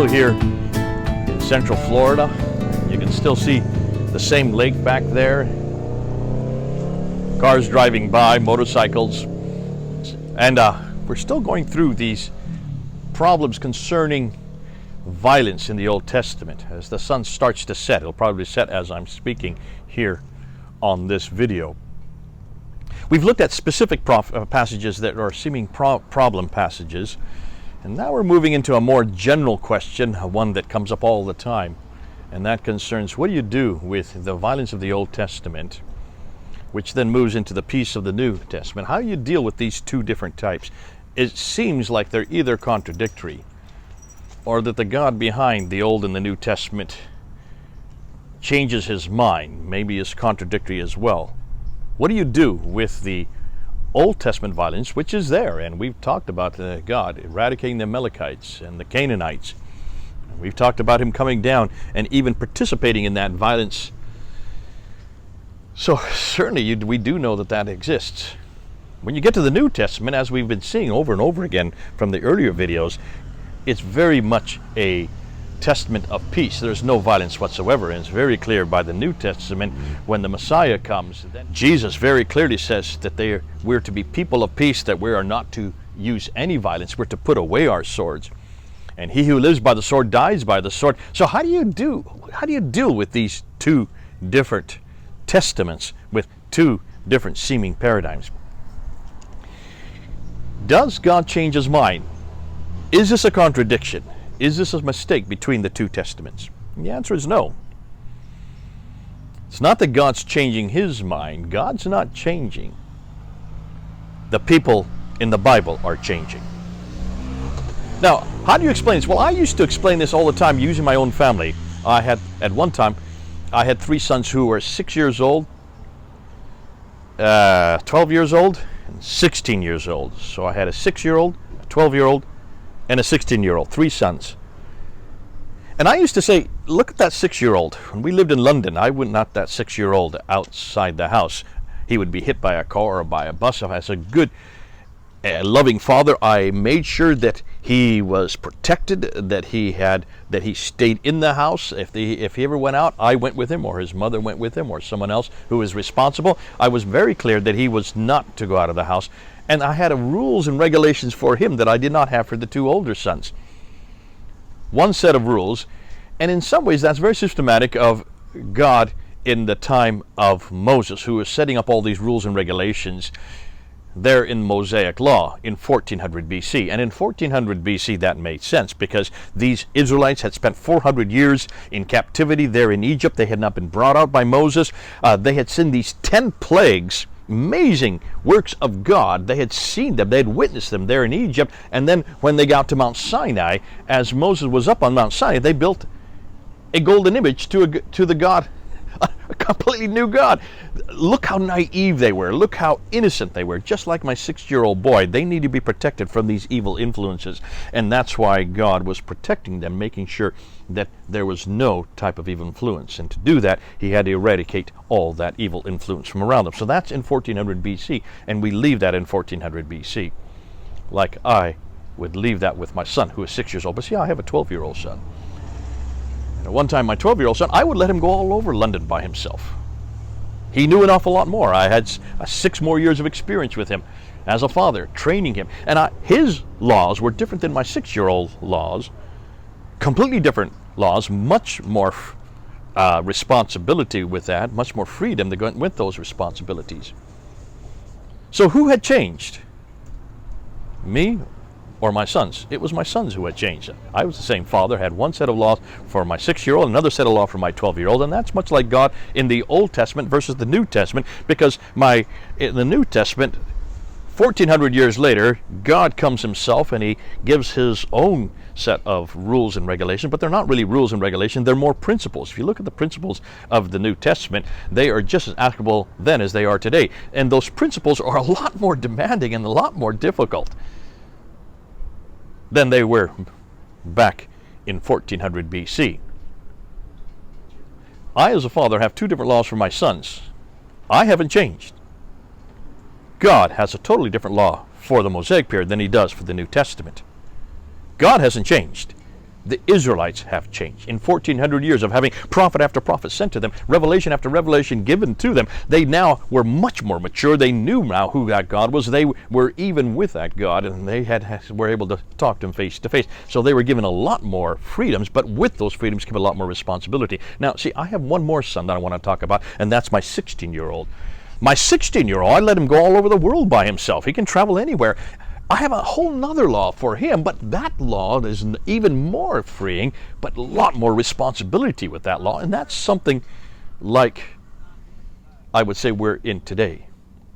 here in Central Florida. You can still see the same lake back there. Cars driving by, motorcycles. And we're still going through these problems concerning violence in the Old Testament. As the sun starts to set, it'll probably set as I'm speaking here on this video. We've looked at specific passages that are seeming problem passages, and now we're moving into a more general question, one that comes up all the time, and that concerns what do you do with the violence of the Old Testament, which then moves into the peace of the New Testament. How do you deal with these two different types? It seems like they're either contradictory, or that the God behind the Old and the New Testament changes his mind, maybe is contradictory as well. What do you do with the Old Testament violence, which is there? And we've talked about God eradicating the Amalekites and the Canaanites. We've talked about him coming down and even participating in that violence. So certainly we do know that that exists. When you get to the New Testament, as we've been seeing over and over again from the earlier videos, it's very much a testament of peace. There's no violence whatsoever, and it's very clear by the New Testament when the Messiah comes. Jesus very clearly says that we're to be people of peace, that we are not to use any violence. We're to put away our swords. And he who lives by the sword dies by the sword. So how do you deal with these two different testaments with two different seeming paradigms? Does God change his mind? Is this a contradiction? Is this a mistake between the two testaments? And the answer is no. It's not that God's changing his mind. God's not changing. The people in the Bible are changing. Now, how do you explain this? Well, I used to explain this all the time using my own family. At one time, I had three sons who were 6 years old, 12 years old, and 16 years old. So I had a 6-year-old, a 12-year-old, and a 16-year-old, three sons. And I used to say, look at that 6-year-old. When we lived in London, I wouldn't let that 6-year-old outside the house. He would be hit by a car or by a bus. As a good, loving father, I made sure that he was protected, that he stayed in the house. If he ever went out, I went with him, or his mother went with him, or someone else who was responsible. I was very clear that he was not to go out of the house. And I had rules and regulations for him that I did not have for the two older sons. One set of rules, and in some ways that's very systematic of God in the time of Moses, who was setting up all these rules and regulations there in Mosaic law in 1400 BC. And in 1400 BC that made sense because these Israelites had spent 400 years in captivity there in Egypt. They had not been brought out by Moses. They had seen these 10 plagues, amazing works of God. They had seen them, they had witnessed them there in Egypt, and then when they got to Mount Sinai, as Moses was up on Mount Sinai, they built a golden image to the God, a completely new God. Look how naive they were, look how innocent they were, just like my 6-year-old boy. They need to be protected from these evil influences, and that's why God was protecting them, making sure that there was no type of evil influence. And to do that, he had to eradicate all that evil influence from around them. So that's in 1400 BC, and we leave that in 1400 BC. Like I would leave that with my son, who is 6 years old. But see, I have a 12-year-old son. And at one time, my 12-year-old son, I would let him go all over London by himself. He knew an awful lot more. I had 6 more years of experience with him as a father, training him. And his laws were different than my 6-year-old laws. Completely different laws, much more responsibility with that, much more freedom to go with those responsibilities. So who had changed? Me or my sons? It was my sons who had changed. I was the same father, had one set of laws for my 6-year-old, another set of law for my 12-year-old, and that's much like God in the Old Testament versus the New Testament, because in the New Testament, 1400 years later, God comes himself and he gives his own set of rules and regulations, but they're not really rules and regulations, they're more principles. If you look at the principles of the New Testament, they are just as applicable then as they are today. And those principles are a lot more demanding and a lot more difficult than they were back in 1400 BC. I, as a father, have two different laws for my sons. I haven't changed. God has a totally different law for the Mosaic period than he does for the New Testament. God hasn't changed. The Israelites have changed. In 1400 years of having prophet after prophet sent to them, revelation after revelation given to them, they now were much more mature. They knew now who that God was. They were even with that God, and they were able to talk to him face to face. So they were given a lot more freedoms, but with those freedoms came a lot more responsibility. Now, see, I have one more son that I want to talk about, and that's my 16-year-old. My 16-year-old, I let him go all over the world by himself. He can travel anywhere. I have a whole nother law for him, but that law is even more freeing, but a lot more responsibility with that law, and that's something like I would say we're in today.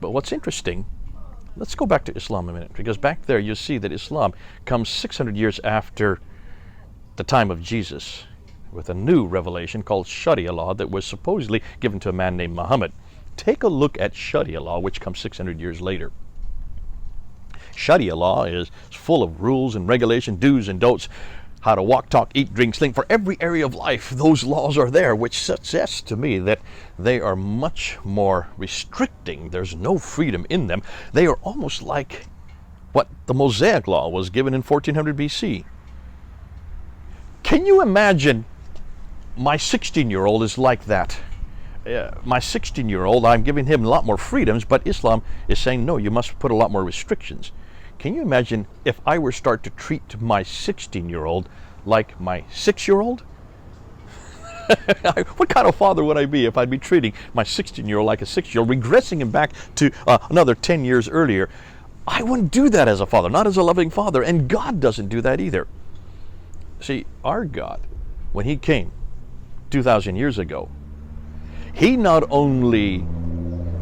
But what's interesting, let's go back to Islam a minute, because back there you see that Islam comes 600 years after the time of Jesus with a new revelation called Sharia law that was supposedly given to a man named Muhammad. Take a look at Sharia law, which comes 600 years later. Sharia law is full of rules and regulation, do's and don'ts, how to walk, talk, eat, drink, sleep. For every area of life, those laws are there, which suggests to me that they are much more restricting. There's no freedom in them. They are almost like what the Mosaic law was given in 1400 BC. Can you imagine my 16-year-old is like that? My 16-year-old, I'm giving him a lot more freedoms, but Islam is saying, no, you must put a lot more restrictions. Can you imagine if I were to start to treat my 16-year-old like my 6-year-old? What kind of father would I be if I'd be treating my 16-year-old like a 6-year-old, regressing him back to another 10 years earlier? I wouldn't do that as a father, not as a loving father, and God doesn't do that either. See, our God, when he came 2,000 years ago, he not only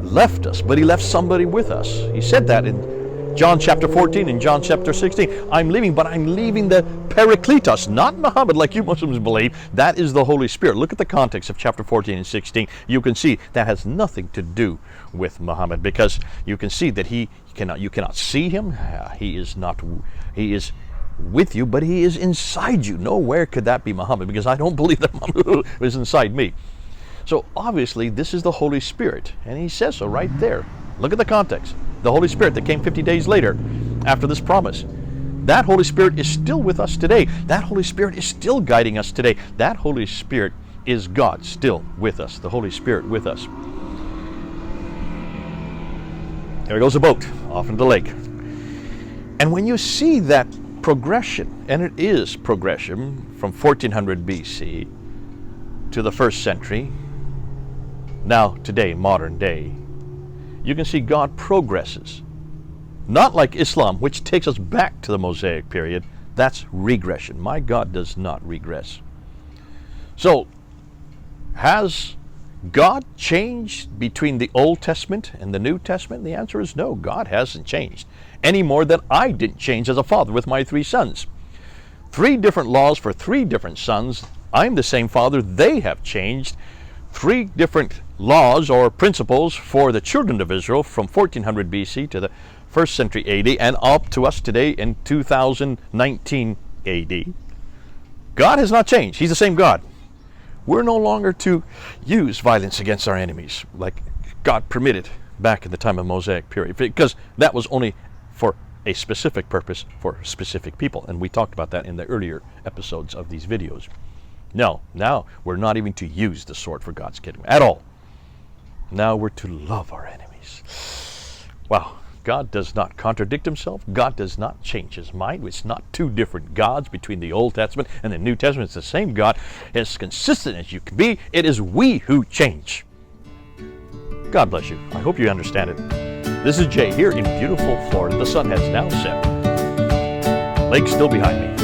left us, but he left somebody with us. He said that in John chapter 14 and John chapter 16. I'm leaving, but I'm leaving the Parakletos, not Muhammad like you Muslims believe. That is the Holy Spirit. Look at the context of chapter 14 and 16. You can see that has nothing to do with Muhammad, because you can see that you cannot see him. He is with you, but he is inside you. Nowhere could that be Muhammad, because I don't believe that Muhammad is inside me. So obviously this is the Holy Spirit, and he says so right there. Look at the context. The Holy Spirit that came 50 days later after this promise. That Holy Spirit is still with us today. That Holy Spirit is still guiding us today. That Holy Spirit is God still with us. The Holy Spirit with us. There goes a boat off into the lake. And when you see that progression, and it is progression from 1400 BC to the 1st century, now today, modern day, you can see God progresses. Not like Islam, which takes us back to the Mosaic period. That's regression. My God does not regress. So, has God changed between the Old Testament and the New Testament? The answer is no. God hasn't changed any more than I didn't change as a father with my 3 sons. 3 different laws for 3 different sons. I'm the same father. They have changed. 3 different laws or principles for the children of Israel from 1400 BC to the 1st century AD and up to us today in 2019 AD. God has not changed. He's the same God. We're no longer to use violence against our enemies like God permitted back in the time of Mosaic period, because that was only for a specific purpose for specific people, and we talked about that in the earlier episodes of these videos. No, now we're not even to use the sword for God's kingdom at all. Now we're to love our enemies. Wow, God does not contradict himself. God does not change his mind. It's not 2 different gods between the Old Testament and the New Testament. It's the same God, as consistent as you can be. It is we who change. God bless you. I hope you understand it. This is Jay here in beautiful Florida. The sun has now set. Lake's still behind me.